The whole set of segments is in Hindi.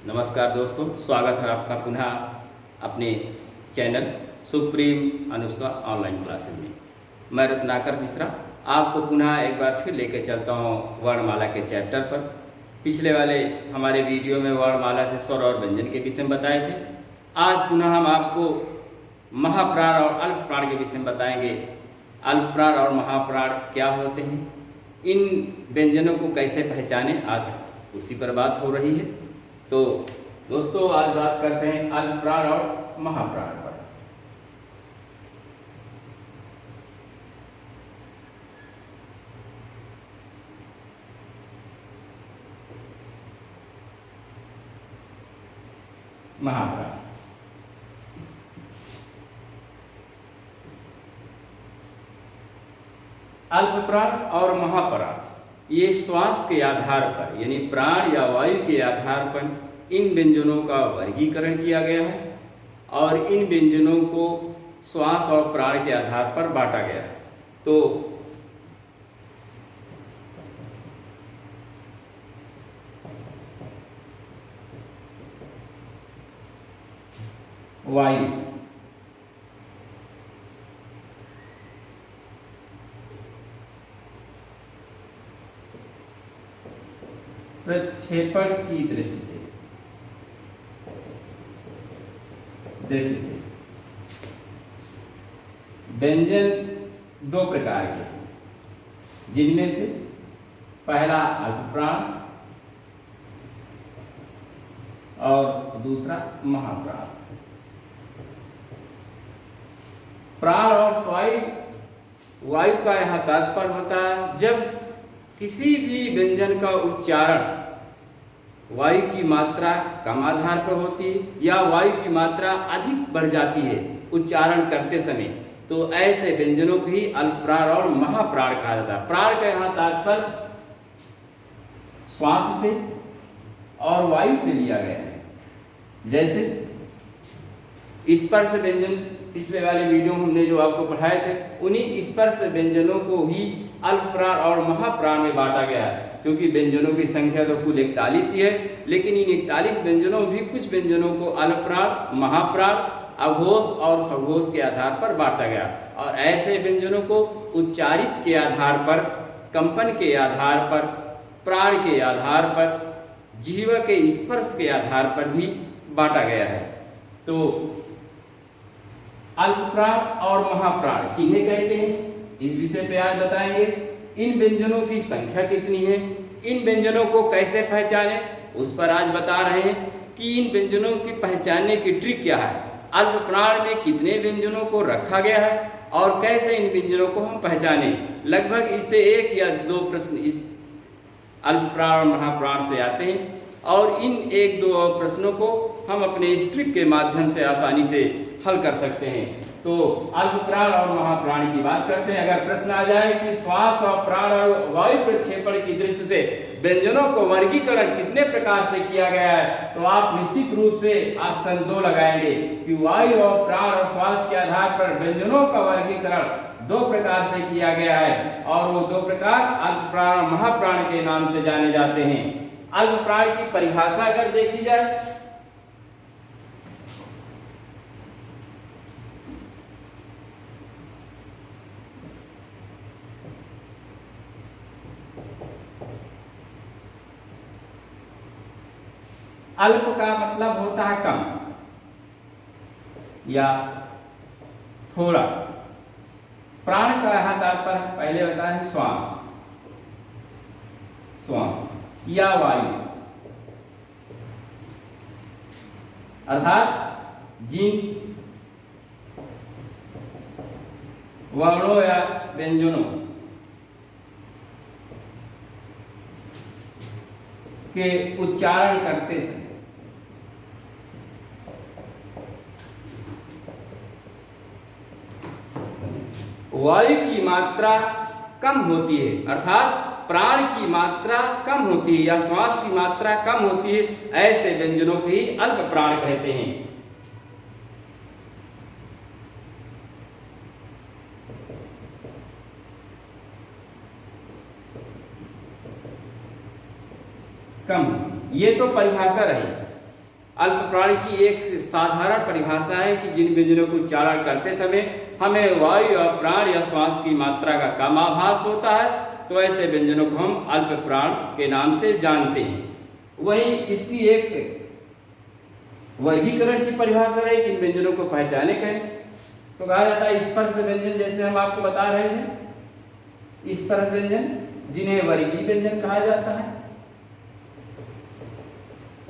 नमस्कार दोस्तों, स्वागत है आपका पुनः अपने channel supreme Anushka online classes में। मैं रत्नाकर मिश्रा आपको पुनः एक बार फिर लेकर चलता हूँ वर्णमाला के चैप्टर पर। पिछले वाले हमारे वीडियो में वर्णमाला से स्वर और व्यंजन के विषय में बताए थे। आज पुनः हम आपको महाप्राण और अल्पप्राण के विषय में बताएंगे। अल्पप्राण और महाप्राण क्या होते हैं, इन व्यंजनों को कैसे पहचानें, आज उसी पर बात हो रही है। तो दोस्तों, आज बात करते हैं अल्पप्राण और महाप्राण पर। महाप्राण अल्पप्राण और महाप्राण ये श्वास के आधार पर यानी प्राण या वायु के आधार पर इन व्यंजनों का वर्गीकरण किया गया है और इन व्यंजनों को श्वास और प्राण के आधार पर बांटा गया है। तो वायु, प्रक्षेपण की दृष्टि से व्यंजन दो प्रकार के हैं, जिनमें से पहला अल्पप्राण और दूसरा महाप्राण। प्राण और वायु का यह तात्पर्य होता है जब किसी भी व्यंजन का उच्चारण वायु की मात्रा कम आधार पर होती है या वायु की मात्रा अधिक बढ़ जाती है उच्चारण करते समय, तो ऐसे व्यंजनों को ही अल्पप्राण और महाप्राण कहा जाता है। प्राण का यहाँ तात्पर्य श्वास से और वायु से लिया गया है। जैसे स्पर्श व्यंजन पिछले वाले वीडियो में हमने जो आपको पढ़ाए थे, उन्हीं स्पर्श व्यंजनों को ही अल्पप्राण और महाप्राण में बांटा गया है। क्योंकि व्यंजनों की संख्या तो कुल 41 ही है, लेकिन इन 41 व्यंजनों में भी कुछ व्यंजनों को अल्पप्राण, महाप्राण, अघोष और सघोष के आधार पर बांटा गया। और ऐसे व्यंजनों को उच्चारित के आधार पर, कंपन के आधार पर, प्राण के आधार पर, जीव के स्पर्श के आधार पर भी बांटा गया है। तो अल्पप्राण और महाप्राण किन्हें कहते हैं, इस विषय पे आज बताएंगे। इन व्यंजनों की संख्या कितनी है, इन व्यंजनों को कैसे पहचाने, उस पर आज बता रहे हैं कि इन व्यंजनों की पहचानने की ट्रिक क्या है, अल्पप्राण में कितने व्यंजनों को रखा गया है और कैसे इन व्यंजनों को हम पहचाने। लगभग इससे एक या दो प्रश्न इस अल्पप्राण और महाप्राण से आते हैं और इन एक दो प्रश्नों को हम अपने इस ट्रिक के माध्यम से आसानी से हल कर सकते हैं। तो अल्पप्राण और महाप्राण की बात करते हैं। अगर प्रश्न आ जाए कि श्वास और प्राण और वायु प्रक्षेपण की दृष्टि से व्यंजनों को वर्गीकरण कितने प्रकार से किया गया है, तो आप निश्चित रूप से ऑप्शन 2 लगाएंगे कि वायु और प्राण और श्वास के आधार पर व्यंजनों का वर्गीकरण 2 प्रकार से किया गया है और वो 2 प्रकार अल्पप्राण और महाप्राण के नाम से जाने जाते हैं। अल्पप्राण की परिभाषा अगर देखी जाए, अल्प का मतलब होता है कम या थोड़ा। प्राण का यहां तात्पर्य पहले होता है श्वास या वायु, अर्थात जिन वर्णों या व्यंजनों के उच्चारण करते समय वायु की मात्रा कम होती है, अर्थात प्राण की मात्रा कम होती है या श्वास की मात्रा कम होती है, ऐसे व्यंजनों को ही अल्पप्राण कहते हैं। कम, ये तो परिभाषा रही। अल्प प्राण की एक साधारण परिभाषा है कि जिन व्यंजनों को उच्चारण करते समय हमें वायु या प्राण या श्वास की मात्रा का कम आभास होता है, तो ऐसे व्यंजनों को हम अल्प प्राण के नाम से जानते हैं। वहीं इसकी एक वर्गीकरण की परिभाषा है कि इन व्यंजनों को पहचाने कहें तो कहा जाता है स्पर्श व्यंजन, जैसे हम आपको बता रहे थे, स्पर्श व्यंजन जिन्हें वर्गीय व्यंजन कहा जाता है।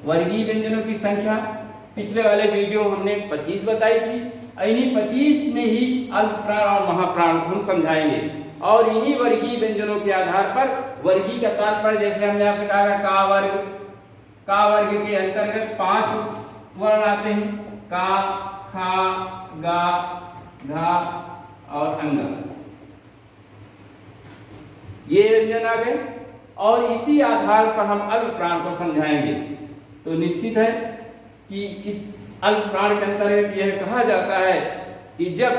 वर्गीय व्यंजनों की संख्या पिछले वाले वीडियो हमने 25 बताई थी। इन्हीं 25 में ही अल्प प्राण और महाप्राण को हम समझाएंगे और इन्हीं वर्गीय व्यंजनों के आधार पर वर्गीय का तात्पर्य, जैसे हमने आपसे कहा का वर्ग के अंतर्गत 5 वर्ण आते हैं, का, खा, गा, घा और अंगा, ये व्यंजन आ गए और इसी आधार पर हम अल्प प्राण को समझाएंगे। तो निश्चित है कि इस अल्प प्राण के अंतर्गत यह कहा जाता है कि जब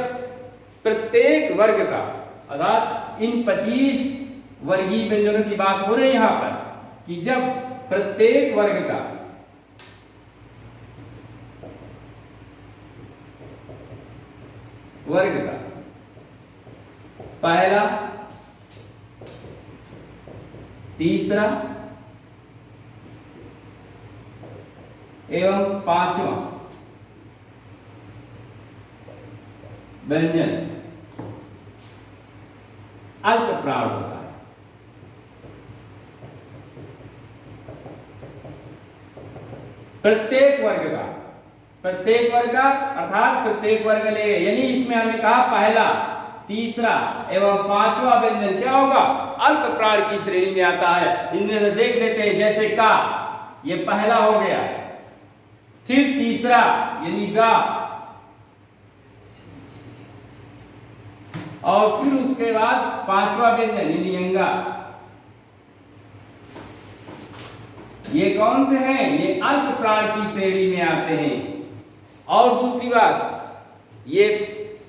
प्रत्येक वर्ग का, अर्थात इन 25 वर्गीय व्यंजनों की बात हो रही है यहाँ पर, कि जब प्रत्येक वर्ग का पहला, तीसरा एवं 5वां व्यंजन अल्प प्राण होता है। प्रत्येक वर्ग का अर्थात प्रत्येक वर्ग लेंगे, यानी इसमें हमने कहा पहला, तीसरा एवं 5वां व्यंजन क्या होगा, अल्प प्राण की श्रेणी में आता है। इनमें से देख लेते हैं, जैसे का, ये पहला हो गया, फिर तीसरा यानी गा, और फिर उसके बाद 5वां व्यंजन यानी अंगा। ये कौन से हैं, ये अल्प प्राण की श्रेणी में आते हैं। और दूसरी बात, ये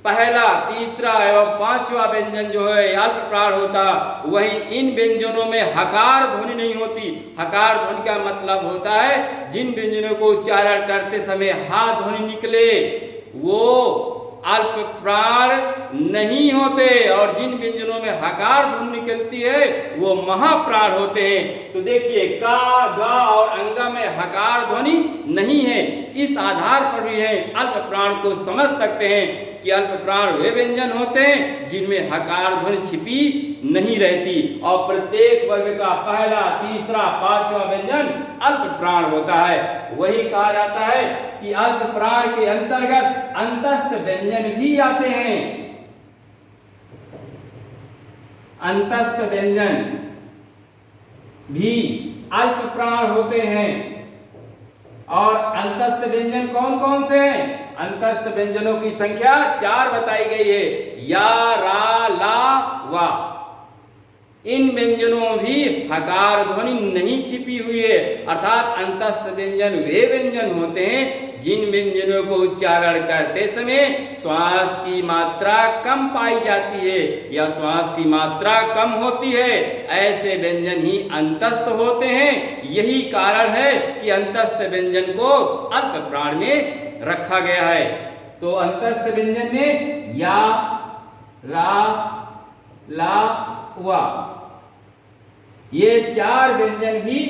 पहला, तीसरा एवं 5वां व्यंजन जो है अल्प प्राण होता, वहीं इन व्यंजनों में हकार ध्वनि नहीं होती। हकार ध्वनि का मतलब होता है जिन व्यंजनों को उच्चारण करते समय हा ध्वनि निकले वो अल्प प्राण नहीं होते, और जिन व्यंजनों में हकार ध्वनि निकलती है वो महाप्राण होते हैं। तो देखिए, का, गा और अंगा में हकार ध्वनि नहीं है। इस आधार पर भी है अल्प प्राण को समझ सकते हैं कि अल्प प्राण वे व्यंजन होते हैं जिनमें हकार ध्वनि छिपी नहीं रहती, और प्रत्येक वर्ग का पहला, तीसरा, 5वां व्यंजन अल्प प्राण होता है। वही कहा जाता है कि अल्प प्राण के अंतर्गत अंतस्थ व्यंजन भी आते हैं। अंतस्थ व्यंजन भी अल्प प्राण होते हैं। और अंतस्थ व्यंजन कौन कौन से हैं? अंतस्थ व्यंजनों की संख्या 4 बताई गई है, या, रा, ला, वा। इन व्यंजनों में भी हकार ध्वनि नहीं छिपी हुई है, अर्थात अंतस्थ व्यंजन वे व्यंजन होते हैं जिन व्यंजनों को उच्चारण करते समय श्वास की मात्रा कम पाई जाती है या श्वास की मात्रा कम होती है, ऐसे व्यंजन ही अंतस्थ होते हैं। यही कारण है कि अंतस्थ व्यंजन को अल्प प्राण में रखा गया है। तो अंतस्थ व्यंजन में या, रा, ला, वा, ये 4 व्यंजन भी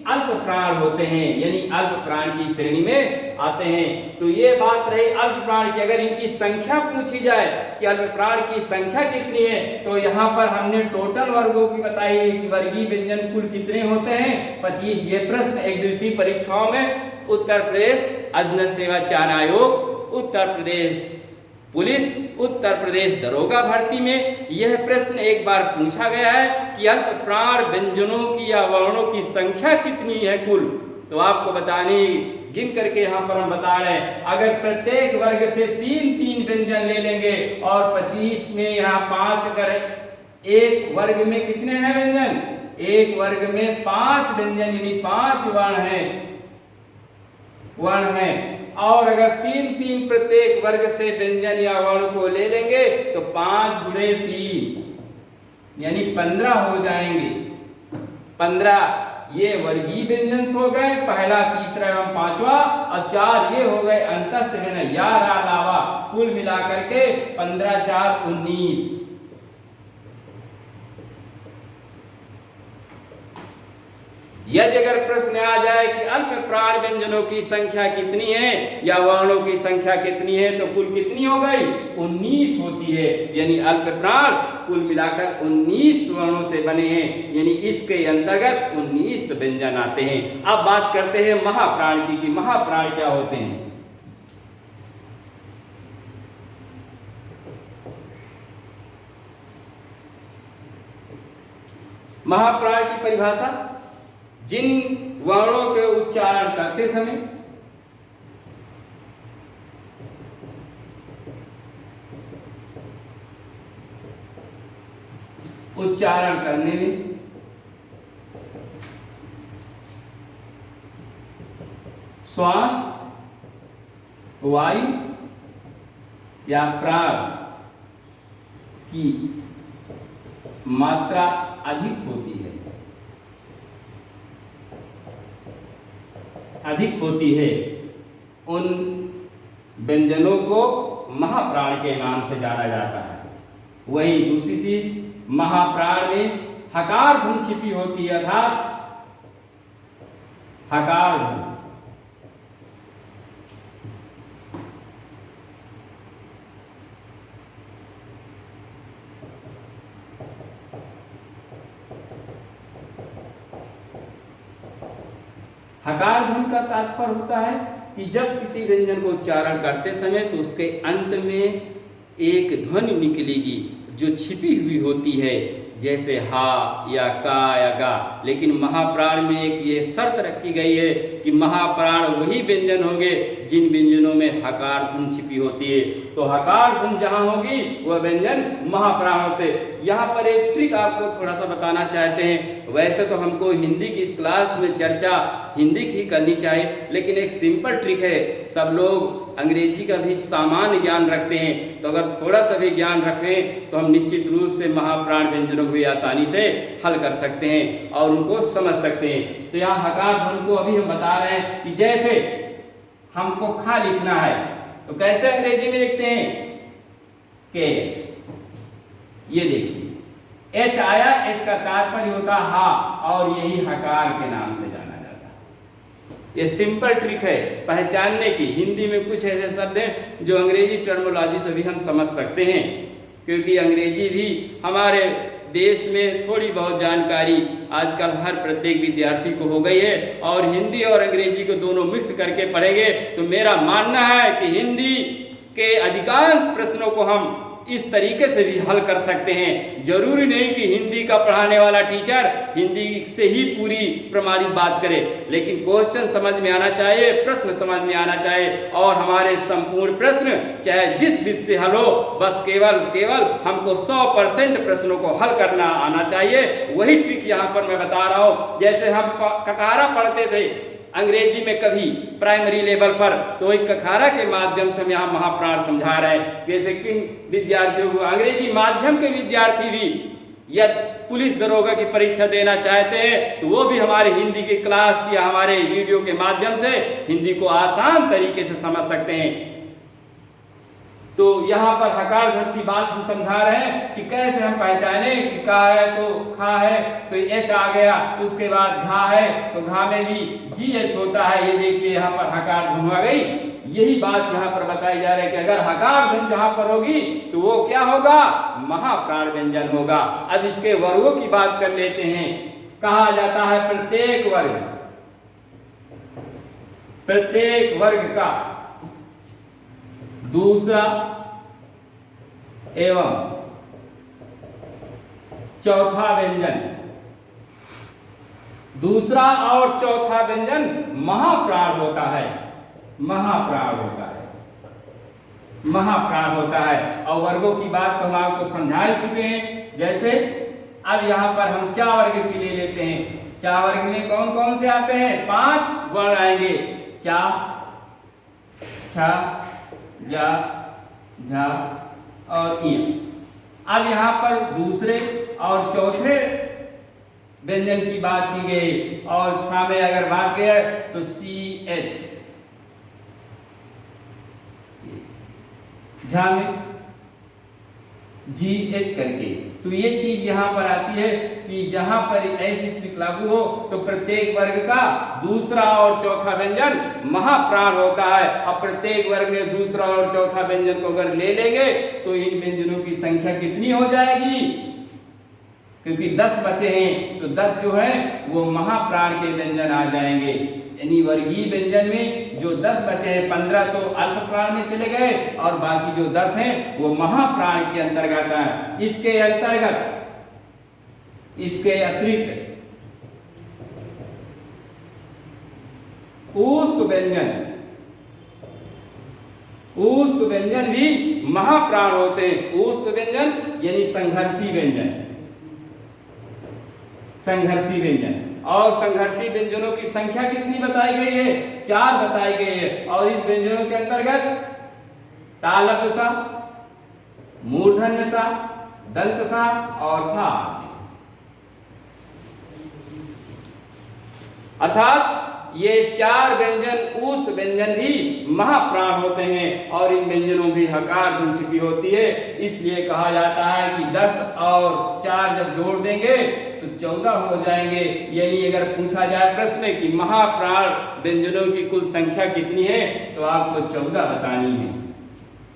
अल्प प्राण होते हैं, यानी अल्प प्राण की श्रेणी में आते हैं। तो ये बात रही अल्प प्राण की। अगर इनकी संख्या पूछी जाए कि अल्प प्राण की संख्या कितनी है, तो यहाँ पर हमने टोटल वर्गों की बताई है कि वर्गीय व्यंजन कुल कितने होते हैं, 25। ये प्रश्न एक दूसरी परीक्षाओं में उत्तर प्रदेश अधीन सेवा चयन आयोग, उत्तर प्रदेश पुलिस, उत्तर प्रदेश दरोगा भर्ती में यह प्रश्न एक बार पूछा गया है कि अल्प प्राण व्यंजनों की या वर्णों की संख्या कितनी है कुल। तो आपको बताने गिन करके यहाँ पर हम बता रहे हैं, अगर प्रत्येक वर्ग से 3-3 व्यंजन ले लेंगे और 25 में यहाँ 5 करें, एक वर्ग में कितने हैं व्यंजन? एक वर्ग में 5 व्यंजन यानी 5 वर्ण हैं। और अगर 3-3 प्रत्येक वर्ग से व्यंजन या वर्ण को ले लेंगे तो 5 गुणे 3 यानी 15 हो जाएंगे। 15 ये वर्गीय व्यंजन हो गए, पहला, तीसरा एवं 5वां। और 4 ये हो गए अंतस्थ व्यंजन या रा लावा, कुल मिलाकर के 15 4 19। यदि अगर प्रश्न आ जाए कि अल्प प्राण व्यंजनों की संख्या कितनी है या वर्णों की संख्या कितनी है, तो कुल कितनी हो गई? 19 होती है। यानी अल्प प्राण कुल मिलाकर 19 वर्णों से बने हैं, यानी इसके अंतर्गत 19 व्यंजन आते हैं। अब बात करते हैं महाप्राण की कि महाप्राण क्या होते हैं। महाप्राण की परिभाषा, जिन वर्णों के उच्चारण करते समय उच्चारण करने में श्वास, वायु या प्राण की मात्रा अधिक होती है, उन व्यंजनों को महाप्राण के नाम से जाना जाता है। वही दूसरी चीज, महाप्राण में हकार धुन छिपी होती है, अर्थात हकार धुन। हकार धुन का तात्पर्य होता है कि जब किसी व्यंजन को उच्चारण करते समय तो उसके अंत में एक ध्वनि निकलेगी जो छिपी हुई होती है, जैसे हा या का या गा। लेकिन महाप्राण में एक ये शर्त रखी गई है कि महाप्राण वही व्यंजन होंगे जिन व्यंजनों में हकार धुन छिपी होती है। तो हकार धुन जहां होगी वह व्यंजन महाप्राण होते। यहाँ पर एक ट्रिक आपको थोड़ा सा बताना चाहते हैं। वैसे तो हमको हिंदी की इस क्लास में चर्चा हिंदी की करनी चाहिए, लेकिन एक सिंपल ट्रिक है। सब लोग अंग्रेजी का भी सामान्य ज्ञान रखते हैं, तो अगर थोड़ा सा भी ज्ञान रखें तो हम निश्चित रूप से महाप्राण व्यंजनों को भी आसानी से हल कर सकते हैं और उनको समझ सकते हैं। तो यहाँ हकार धुन को अभी हम बता रहे हैं कि जैसे हमको खा लिखना है तो कैसे अंग्रेजी में लिखते हैं? के। ये देखिए एच आया, एच का तात्पर्य होता हा, और यही हकार के नाम से जाना जाता है। ये सिंपल ट्रिक है पहचानने की। हिंदी में कुछ ऐसे शब्द हैं जो अंग्रेजी टर्मोलॉजी से भी हम समझ सकते हैं, क्योंकि अंग्रेजी भी हमारे देश में थोड़ी बहुत जानकारी आजकल हर प्रत्येक विद्यार्थी को हो गई है, और हिंदी और अंग्रेजी को दोनों मिक्स करके पढ़ेंगे तो मेरा मानना है कि हिंदी के अधिकांश प्रश्नों को हम इस तरीके से भी हल कर सकते हैं। जरूरी नहीं कि हिंदी का पढ़ाने वाला टीचर हिंदी से ही पूरी प्रमाणित बात करे, लेकिन क्वेश्चन समझ में आना चाहिए, प्रश्न समझ में आना चाहिए, और हमारे संपूर्ण प्रश्न चाहे जिस विध से हल हो, बस केवल हमको 100% प्रश्नों को हल करना आना चाहिए। वही ट्रिक यहाँ पर मैं बता रहा हूँ। जैसे हम ककारा पढ़ते थे अंग्रेजी में कभी प्राइमरी लेवल पर, तो एक कखारा के माध्यम से हम यहाँ महाप्राण समझा रहे हैं। जैसे किन विद्यार्थियों को, अंग्रेजी माध्यम के विद्यार्थी भी या पुलिस दरोगा की परीक्षा देना चाहते हैं तो वो भी हमारे हिंदी की क्लास या हमारे वीडियो के माध्यम से हिंदी को आसान तरीके से समझ सकते हैं। तो यहाँ पर हकार धुन की बात हम समझा रहे हैं कि कैसे हम पहचाने कि का है तो खा है तो एच आ गया, उसके बाद घा है तो घा में भी जी एच होता है। ये देखिए यहाँ पर हकार धुन आ गई। यही बात यहाँ पर बताई जा रही है कि अगर हकार धुन जहाँ पर होगी तो वो क्या होगा? महाप्राण व्यंजन होगा। अब इसके वर्गों की बात कर लेते हैं। कहा जाता है प्रत्येक वर्ग का दूसरा एवं चौथा व्यंजन, दूसरा और चौथा व्यंजन महाप्राण होता है। महाप्राण होता है। और वर्गों की बात तो हम आपको समझा ही चुके हैं। जैसे अब यहां पर हम चा वर्ग की ले लेते हैं। चा वर्ग में कौन कौन से आते हैं? 5 वर्ण आएंगे। चा, छा, जा, झा और ई। अब यहाँ पर दूसरे और चौथे व्यंजन की बात की गई, और छा में अगर बात की तो सी एच, झा में GH करके। तो ये चीज यहाँ पर आती है कि जहां पर ऐसी ट्रिक लागू हो तो प्रत्येक वर्ग का दूसरा और चौथा व्यंजन महाप्राण होता है। अब प्रत्येक वर्ग में दूसरा और चौथा व्यंजन को अगर ले लेंगे तो इन व्यंजनों की संख्या कितनी हो जाएगी? क्योंकि 10 बचे हैं तो 10 जो है वो महाप्राण के व्यंजन आ जाएंगे। यानी वर्गीय व्यंजन में जो 10 बचे हैं 15 तो अल्प प्राण में चले गए और बाकी जो 10 हैं वो महाप्राण के अंतर्गत है। इसके अंतर्गत इसके अतिरिक्त ऊष्ट व्यंजन भी महाप्राण होते हैं। ऊष्ट व्यंजन यानी संघर्षी व्यंजन और संघर्षी व्यंजनों की संख्या कितनी बताई गई है? 4 बताई गई है। और इस व्यंजनों के अंतर्गत तालव्य सा, मूर्धन्य सा, दंत सा और फा। अर्थात ये 4 व्यंजन ऊष्ट व्यंजन भी महाप्राण होते हैं और इन व्यंजनों में हकार धुन छिपी होती है। इसलिए कहा जाता है कि 10 और 4 जब जोड़ देंगे तो 14 हो जाएंगे। यानी अगर पूछा जाए प्रश्न कि महाप्राण व्यंजनों की कुल संख्या कितनी है तो आपको 14 बतानी है।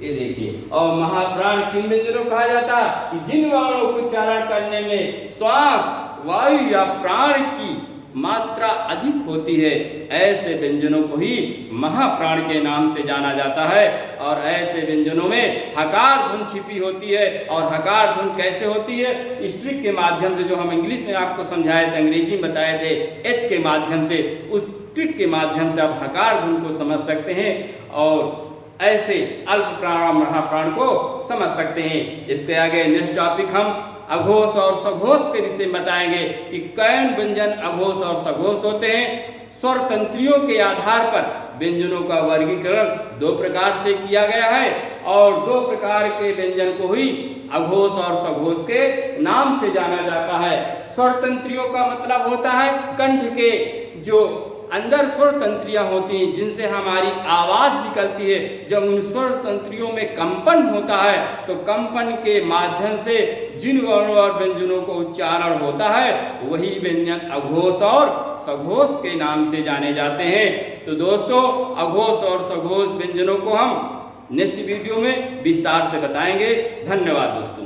ये देखिए, और महाप्राण किन व्यंजनों को कहा जाता है कि जिन वर्णों को उच्चारण करने में श्वास, वायु या प्राण की मात्रा अधिक होती है, ऐसे व्यंजनों को ही महाप्राण के नाम से जाना जाता है। और ऐसे व्यंजनों में हकार धुन छिपी होती है। और हकार धुन कैसे होती है? इस ट्रिक के माध्यम से जो हम इंग्लिश में आपको समझाए थे, अंग्रेजी में बताए थे, एच के माध्यम से, उस ट्रिक के माध्यम से आप हकार धुन को समझ सकते हैं और ऐसे अल्प प्राण और महाप्राण को समझ सकते हैं। इसके आगे नेक्स्ट टॉपिक हम अघोष और सघोष के विषय में बताएंगे कि कौन व्यंजन अघोष और सघोष होते हैं। स्वर तंत्रियों के आधार पर व्यंजनों का वर्गीकरण 2 प्रकार से किया गया है और 2 प्रकार के व्यंजन को ही अघोष और सघोष के नाम से जाना जाता है। स्वर तंत्रियों का मतलब होता है कंठ के जो अंदर स्वर तंत्रियां होती हैं जिनसे हमारी आवाज निकलती है। जब उन स्वर तंत्रियों में कंपन होता है तो कंपन के माध्यम से जिन वर्णों और व्यंजनों को उच्चारण होता है वही व्यंजन अघोष और सघोष के नाम से जाने जाते हैं। तो दोस्तों, अघोष और सघोष व्यंजनों को हम नेक्स्ट वीडियो में विस्तार से बताएंगे। धन्यवाद दोस्तों।